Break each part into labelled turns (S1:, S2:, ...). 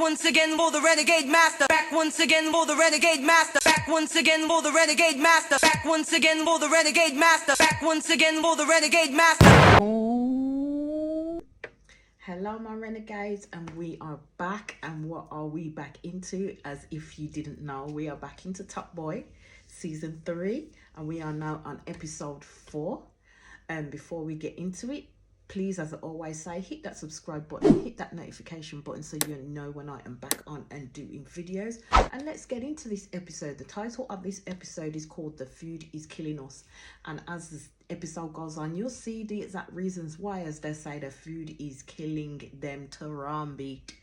S1: once again for the renegade master. Back once again for the renegade master. Back once again for the renegade master. Back once again for the renegade master. Back once again for the renegade master.
S2: Hello my renegades, and we are back. And what are we back into? As if you didn't know, we are back into Top Boy season 3, and we are now on episode 4. And before we get into it, please, as I always say, hit that subscribe button, hit that notification button so you know when I am back on and doing videos. And let's get into this episode. The title of this episode is called The Food is Killing Us. And as this episode goes on, you'll see the exact reasons why, as they say, the food is killing them to run beat.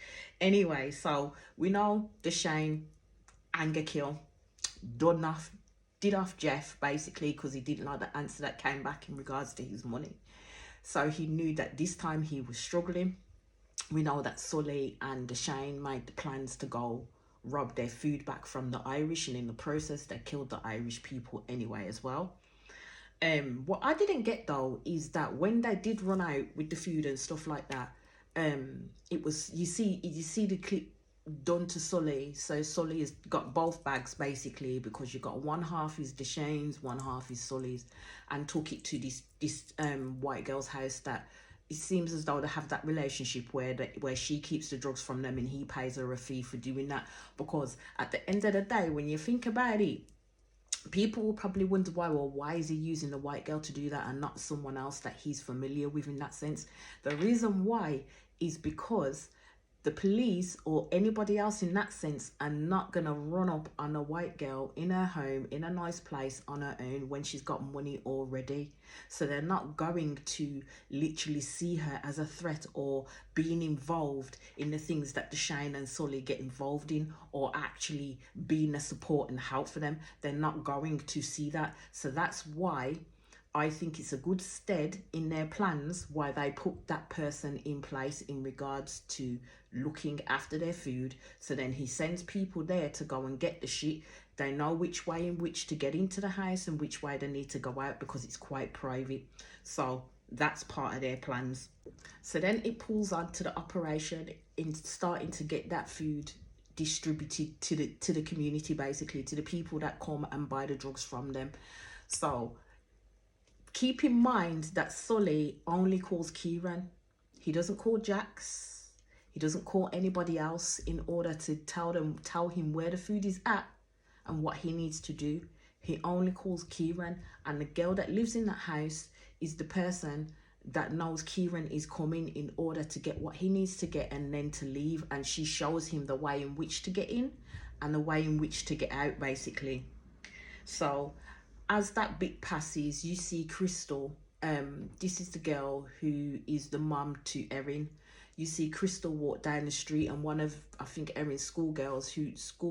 S2: Anyway, so we know Deshane anger kill did off Jeff, basically, because he didn't like the answer that came back in regards to his money. So he knew that this time he was struggling. We know that Sully and Deshane made the plans to go rob their food back from the Irish, and in the process they killed the Irish people anyway as well. What I didn't get though is that when they did run out with the food and stuff like that, it was, you see the clip done to Sully. So Sully has got both bags basically, because you got one half is Deshane's, one half is Sully's, and took it to this white girl's house that it seems as though they have that relationship where she keeps the drugs from them and he pays her a fee for doing that. Because at the end of the day, when you think about it, people will probably wonder why is he using the white girl to do that and not someone else that he's familiar with in that sense. The reason why is because the police or anybody else in that sense are not going to run up on a white girl in her home, in a nice place on her own when she's got money already. So they're not going to literally see her as a threat or being involved in the things that Deshane and Sully get involved in, or actually being a support and help for them. They're not going to see that. So that's why I think it's a good stead in their plans why they put that person in place in regards to looking after their food. So then he sends people there to go and get the shit. They know which way in which to get into the house and which way they need to go out, because it's quite private. So that's part of their plans. So then it pulls on to the operation in starting to get that food distributed to the community, basically, to the people that come and buy the drugs from them. So keep in mind that Sully only calls Kieran. He doesn't call Jax. He doesn't call anybody else in order to tell him where the food is at and what he needs to do. He only calls Kieran, and the girl that lives in that house is the person that knows Kieran is coming in order to get what he needs to get and then to leave, and she shows him the way in which to get in and the way in which to get out, basically. So as that bit passes, you see Crystal. This is the girl who is the mum to Erin. You see Crystal walk down the street, and one of, I think, Erin's school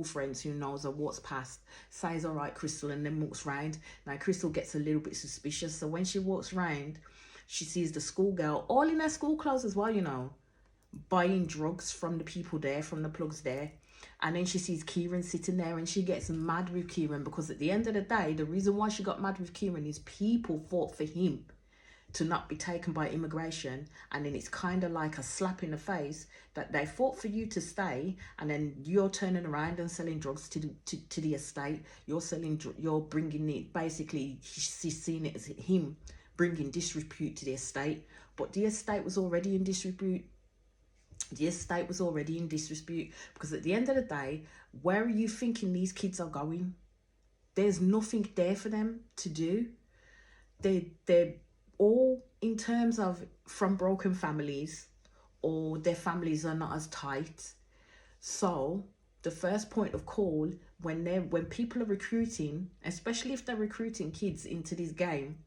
S2: friends who knows her walks past, says, "All right, Crystal," and then walks round. Now Crystal gets a little bit suspicious, so when she walks round, she sees the schoolgirl, all in her school clothes as well, you know, buying drugs from the people there, from the plugs there. And then she sees Kieran sitting there, and she gets mad with Kieran, because at the end of the day, the reason why she got mad with Kieran is people fought for him to not be taken by immigration, and then it's kind of like a slap in the face that they fought for you to stay, and then you're turning around and selling drugs to the estate. You're bringing it, basically she's seeing it as him bringing disrepute to the estate, but the estate was already in disrepute. The estate was already in disrepute, because at the end of the day, where are you thinking these kids are going? There's nothing there for them to do. They're all, in terms of, from broken families, or their families are not as tight. So the first point of call when people are recruiting, especially if they're recruiting kids into this game,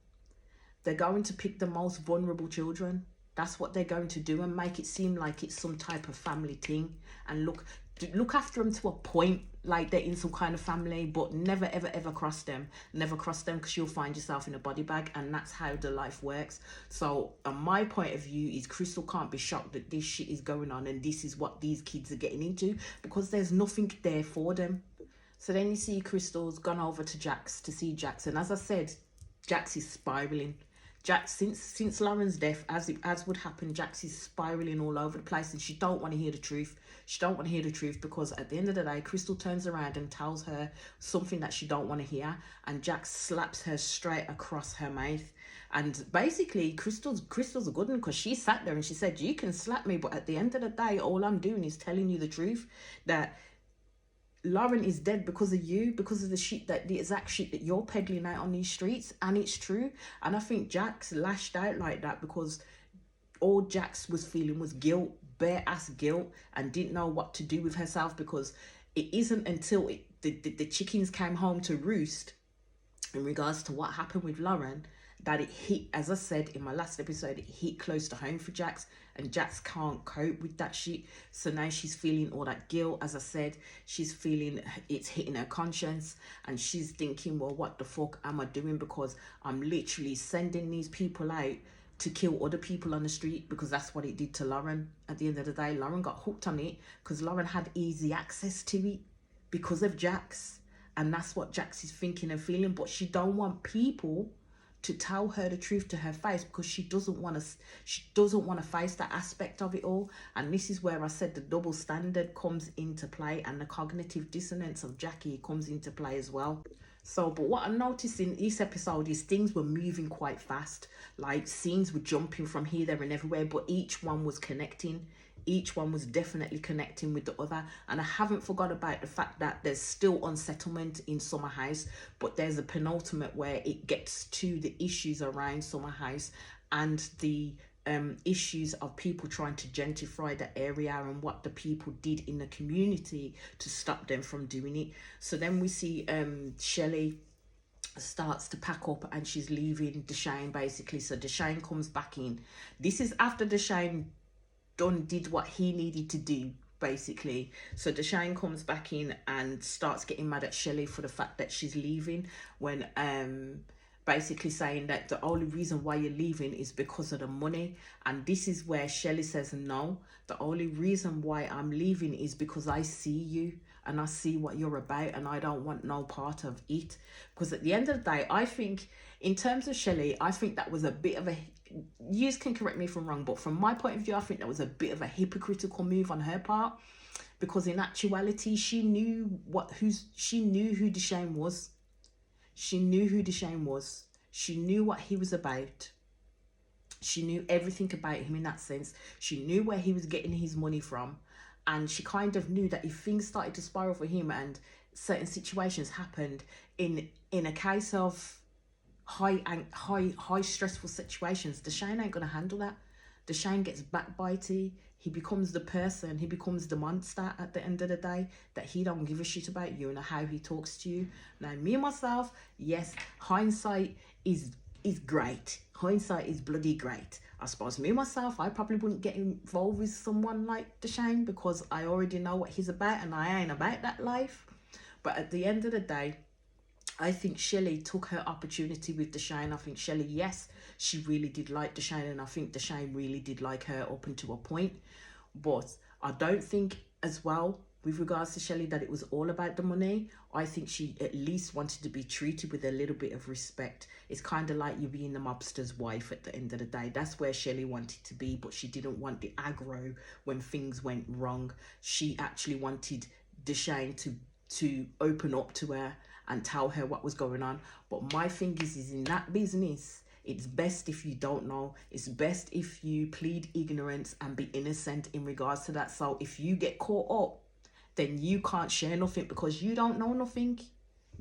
S2: they're going to pick the most vulnerable children. That's what they're going to do, and make it seem like it's some type of family thing, and look after them to a point, like they're in some kind of family, but never ever cross them, because you'll find yourself in a body bag, and that's how the life works. So my point of view is Crystal can't be shocked that this shit is going on, and this is what these kids are getting into, because there's nothing there for them. So then you see Crystal's gone over to Jax to see Jax, and as I said, Jax is spiraling. Jax, since Lauren's death, as would happen, Jax is spiraling all over the place, and she don't want to hear the truth. She don't want to hear the truth because at the end of the day, Crystal turns around and tells her something that she don't want to hear, and Jax slaps her straight across her mouth. And basically, Crystal's a good one because she sat there and she said, "You can slap me, but at the end of the day, all I'm doing is telling you the truth that Lauren is dead because of you, because of the exact shit that you're peddling out on these streets," and it's true. And I think Jax lashed out like that because all Jax was feeling was guilt, bare ass guilt, and didn't know what to do with herself, because it isn't until the chickens came home to roost in regards to what happened with Lauren that it hit, as I said in my last episode, it hit close to home for Jax, and Jax can't cope with that shit. So now she's feeling all that guilt. As I said, she's feeling it's hitting her conscience, and she's thinking, well, what the fuck am I doing? Because I'm literally sending these people out to kill other people on the street, because that's what it did to Lauren. At the end of the day, Lauren got hooked on it because Lauren had easy access to it because of Jax, and that's what Jax is thinking and feeling. But she don't want people to tell her the truth to her face because she doesn't want to face that aspect of it all. And this is where I said the double standard comes into play, and the cognitive dissonance of Jackie comes into play as well. So, but what I noticed in this episode is things were moving quite fast. Like, scenes were jumping from here, there and everywhere, but each one was connecting. Each one was definitely connecting with the other. And I haven't forgot about the fact that there's still unsettlement in Summer House, but there's a penultimate where it gets to the issues around Summer House and the issues of people trying to gentrify the area and what the people did in the community to stop them from doing it. So then we see Shelley starts to pack up and she's leaving Deshane, basically. So Deshane comes back in. This is after Deshane did what he needed to do, basically. So Deshane comes back in and starts getting mad at Shelley for the fact that she's leaving, when basically saying that the only reason why you're leaving is because of the money. And this is where Shelley says, no, the only reason why I'm leaving is because I see you and I see what you're about, and I don't want no part of it. Because at the end of the day, I think in terms of Shelley, I think that was a bit of a, you can correct me if I'm wrong, but from my point of view, I think that was a bit of a hypocritical move on her part, because in actuality, she knew she knew who Deshane was. She knew who Deshane was. She knew what he was about. She knew everything about him in that sense. She knew where he was getting his money from. And she kind of knew that if things started to spiral for him and certain situations happened in a case of high stressful situations, Deshane ain't going to handle that. Deshane gets backbitey. He becomes the person, he becomes the monster at the end of the day, that he don't give a shit about you and how he talks to you. Now, me and myself, yes, hindsight is great. Hindsight is bloody great. I suppose me and myself, I probably wouldn't get involved with someone like Deshane because I already know what he's about and I ain't about that life. But at the end of the day, I think Shelley took her opportunity with Deshane. I think Shelley, yes, she really did like Deshane, and I think Deshane really did like her up until a point. But I don't think as well, with regards to Shelley, that it was all about the money. I think she at least wanted to be treated with a little bit of respect. It's kind of like you being the mobster's wife at the end of the day. That's where Shelley wanted to be, but she didn't want the aggro when things went wrong. She actually wanted Deshane to open up to her and tell her what was going on. But my thing is in that business, it's best if you don't know. It's best if you plead ignorance and be innocent in regards to that. So if you get caught up, then you can't share nothing because you don't know nothing.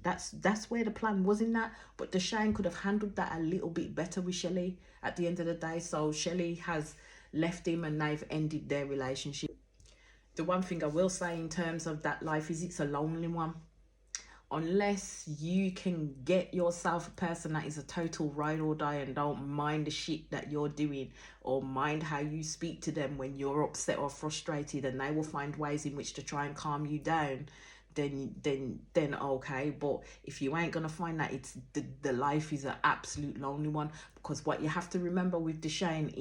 S2: That's where the plan was in that. But Deshane could have handled that a little bit better with Shelley at the end of the day. So Shelley has left him and they've ended their relationship. The one thing I will say in terms of that life is it's a lonely one. Unless you can get yourself a person that is a total ride or die and don't mind the shit that you're doing or mind how you speak to them when you're upset or frustrated, and they will find ways in which to try and calm you down, then okay. But if you ain't gonna find that, it's the life is an absolute lonely one. Because what you have to remember with Deshane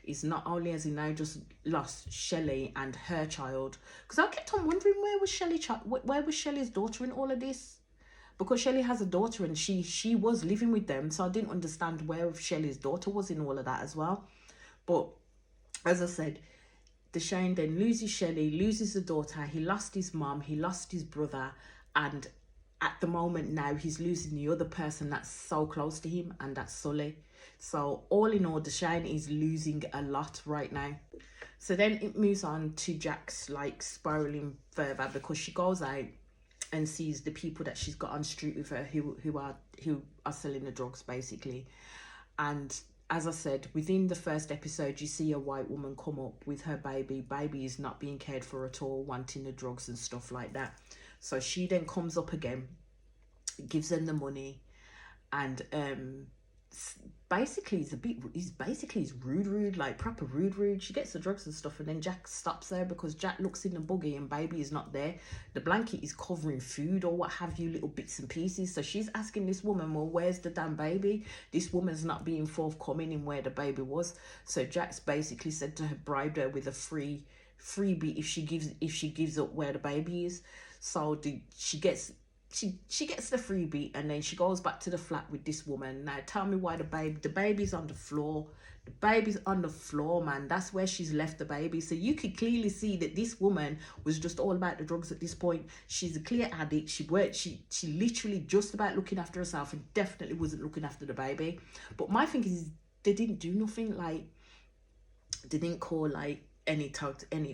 S2: is not only has he now just lost Shelley and her child, because I kept on wondering where was Shelley's daughter in all of this. because Shelley has a daughter and she was living with them, so I didn't understand where Shelley's daughter was in all of that as well. But as I said, Deshane then loses Shelley, loses the daughter, he lost his mum, he lost his brother, and at the moment now he's losing the other person that's so close to him, and that's Sully. So all in all, Deshane is losing a lot right now. So then it moves on to Jax like spiraling further, because she goes out and sees the people that she's got on street with her who are selling the drugs basically. And as I said, within the first episode, you see a white woman come up with her baby. Baby is not being cared for at all, wanting the drugs and stuff like that. So she then comes up again, gives them the money, and basically he's rude, like proper rude. She gets the drugs and stuff, and then Jack stops her because Jack looks in the buggy and baby is not there. The blanket is covering food or what have you, little bits and pieces. So she's asking this woman, well, where's the damn baby? This woman's not being forthcoming in where the baby was. So Jack's basically said to her, bribed her with a freebie if she gives up where the baby is. So she gets the freebie, and then she goes back to the flat with this woman. Now tell me why the baby's on the floor. The baby's on the floor, man. That's where she's left the baby. So you could clearly see that this woman was just all about the drugs at this point. She's a clear addict. She literally just about looking after herself and definitely wasn't looking after the baby. But my thing is, they didn't do nothing. Like, they didn't call like any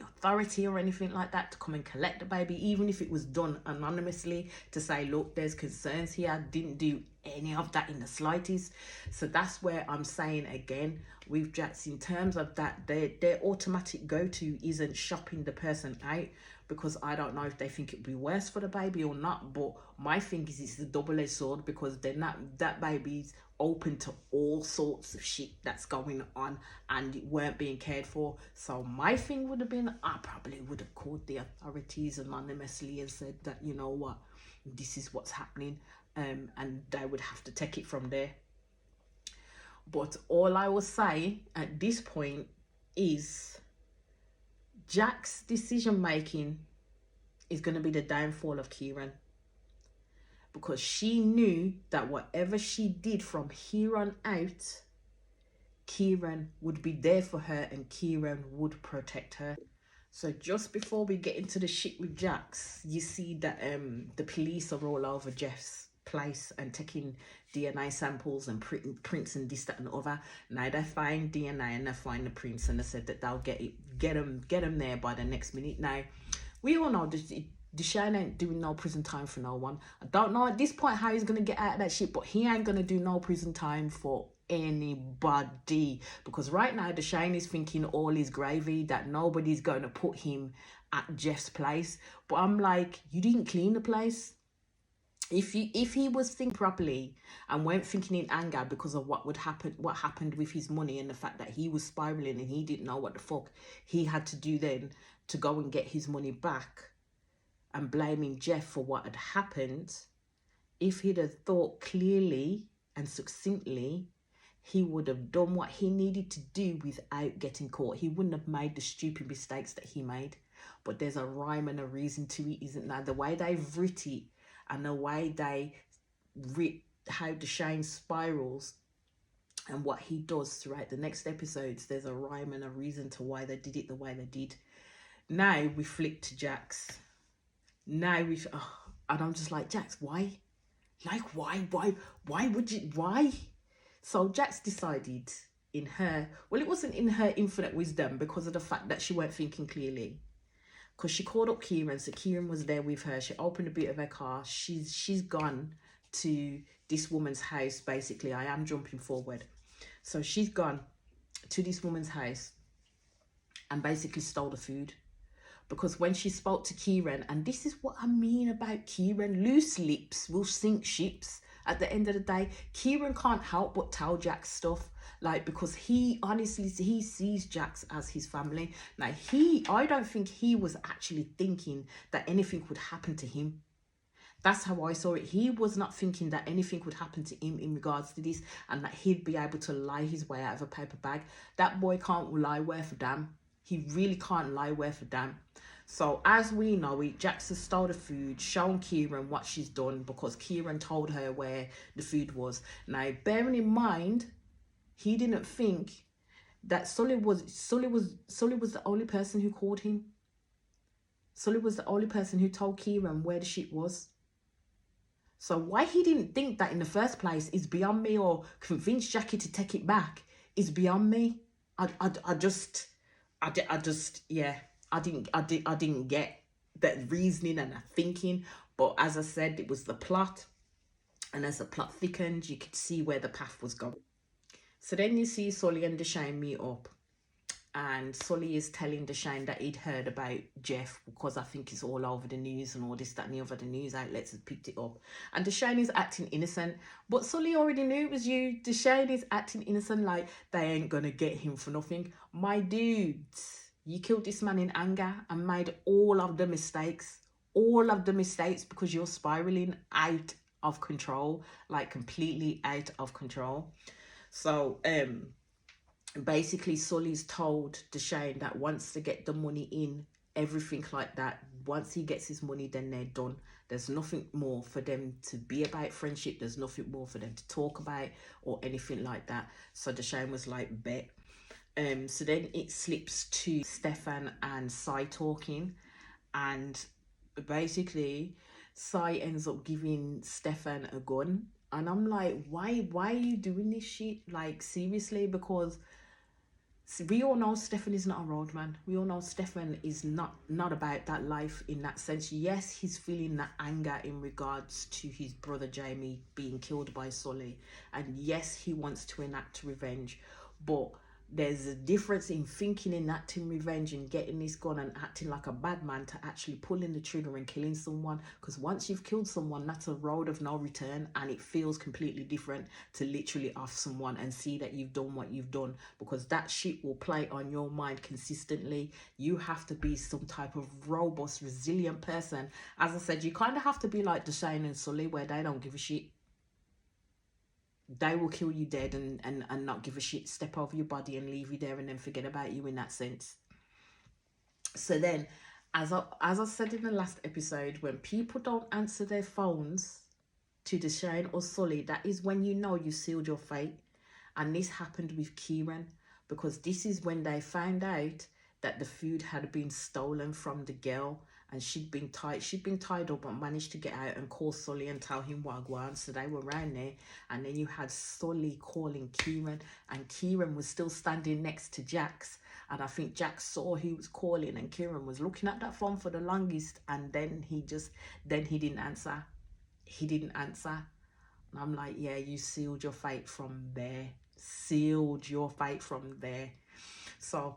S2: authority or anything like that to come and collect the baby, even if it was done anonymously, to say, look, there's concerns here. Didn't do any of that in the slightest. So that's where I'm saying again with Jax, in terms of that, their automatic go-to isn't shopping the person out, because I don't know if they think it'd be worse for the baby or not. But my thing is, it's a double-edged sword, because then that baby's open to all sorts of shit that's going on and it weren't being cared for. So my thing would have been, I probably would have called the authorities anonymously and said that, you know what, this is what's happening, and they would have to take it from there. But all I will say at this point is Jack's decision making is going to be the downfall of Kieran, because she knew that whatever she did from here on out, Kieran would be there for her and Kieran would protect her. So just before we get into the shit with Jax, you see that the police are all over Jeff's place and taking DNA samples and prints and this, that and the other. Now they find DNA and they find the prints, and they said that they'll get them there by the next minute. Now we all know Deshane ain't doing no prison time for no one. I don't know at this point how he's gonna get out of that shit, but he ain't gonna do no prison time for anybody, because right now Deshane is thinking all is gravy, that nobody's gonna put him at Jeff's place. But I'm like, you didn't clean the place. If he was thinking properly and weren't thinking in anger because of what happened with his money and the fact that he was spiraling and he didn't know what the fuck he had to do then to go and get his money back, and blaming Jeff for what had happened, if he'd have thought clearly and succinctly, he would have done what he needed to do without getting caught. He wouldn't have made the stupid mistakes that he made. But there's a rhyme and a reason to it, isn't there? The way they've writ it and the way they writ how Deshane spirals and what he does throughout the next episodes, there's a rhyme and a reason to why they did it the way they did. Now we flick to Jax. Now and I'm just like, Jax, why? Like, why would you, why? So Jax decided in her, well, it wasn't in her infinite wisdom, because of the fact that she weren't thinking clearly. Because she called up Kieran, so Kieran was there with her. She opened a bit of her car. She's gone to this woman's house, basically. I am jumping forward. So she's gone to this woman's house and basically stole the food. Because when she spoke to Kieran, and this is what I mean about Kieran, loose lips will sink ships. At the end of the day, Kieran can't help but tell Jax stuff, like, because he sees Jax as his family. Now I don't think he was actually thinking that anything would happen to him. That's how I saw it. He was not thinking that anything would happen to him in regards to this, and that he'd be able to lie his way out of a paper bag. That boy can't lie worth a damn. He really can't lie worth a damn. So as we know it, Jax has stole the food, shown Kieran what she's done because Kieran told her where the food was. Now, bearing in mind, he didn't think that Sully was the only person who called him. Sully was the only person who told Kieran where the shit was. So why he didn't think that in the first place is beyond me, or convince Jackie to take it back is beyond me. I didn't get that reasoning and that thinking. But as I said, it was the plot, and as the plot thickened, you could see where the path was going. So then you see Sully and Deshane meet up, and Sully is telling Deshane that he'd heard about Jeff because I think it's all over the news and all this, that and the other. The news outlets have picked it up. And Deshane is acting innocent. But Sully already knew it was you. Deshane is acting innocent like they ain't going to get him for nothing. My dudes, you killed this man in anger and made all of the mistakes. All of the mistakes because you're spiraling out of control. Like completely out of control. So, basically Sully's told Deshane that once they get the money in, everything like that, once he gets his money, then they're done. There's nothing more for them to be about friendship. There's nothing more for them to talk about or anything like that. So Deshane was like, bet. So then it slips to Stefan and Sai talking, and basically Sai ends up giving Stefan a gun, and I'm like, why are you doing this shit? Like, seriously? Because we all know Stefan is not a roadman. We all know Stefan is not about that life in that sense. Yes, he's feeling that anger in regards to his brother Jamie being killed by Sully, and yes, he wants to enact revenge, but there's a difference in thinking enacting revenge and getting this gun and acting like a bad man to actually pulling the trigger and killing someone. Because once you've killed someone, that's a road of no return, and it feels completely different to literally off someone and see that you've done what you've done, because that shit will play on your mind consistently. You have to be some type of robust, resilient person. As I said, you kind of have to be like Deshane and Sully, where they don't give a shit. They will kill you dead and not give a shit, step over your body and leave you there and then forget about you in that sense. So then, as I said in the last episode, when people don't answer their phones to Deshane or Sully, that is when you know you sealed your fate. And this happened with Kieran, because this is when they found out that the food had been stolen from the girl, and she'd been tied up and managed to get out and call Sully and tell him wagwan. So they were around there, and then you had Sully calling Kieran, and Kieran was still standing next to Jax, and I think Jax saw who was calling, and Kieran was looking at that phone for the longest, and then he didn't answer. He didn't answer. And I'm like, yeah, you sealed your fate from there. Sealed your fate from there. So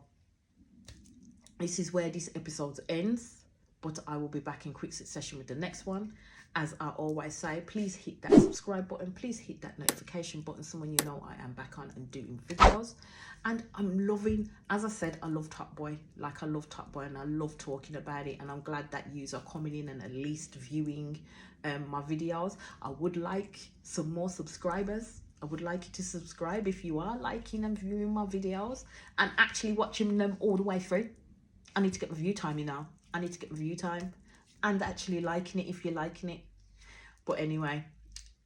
S2: this is where this episode ends, but I will be back in quick succession with the next one. As I always say, please hit that subscribe button, please hit that notification button so when you know I am back on and doing videos. And I'm loving, as I said, I love Top Boy. Like, I love Top Boy and I love talking about it, and I'm glad that you are coming in and at least viewing my videos. I would like some more subscribers. I would like you to subscribe if you are liking and viewing my videos and actually watching them all the way through. I need to get my view time, you know. I need to get my view time and actually liking it if you're liking it. But anyway,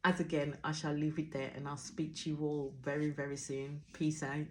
S2: as again, I shall leave it there, and I'll speak to you all very, very soon. Peace out.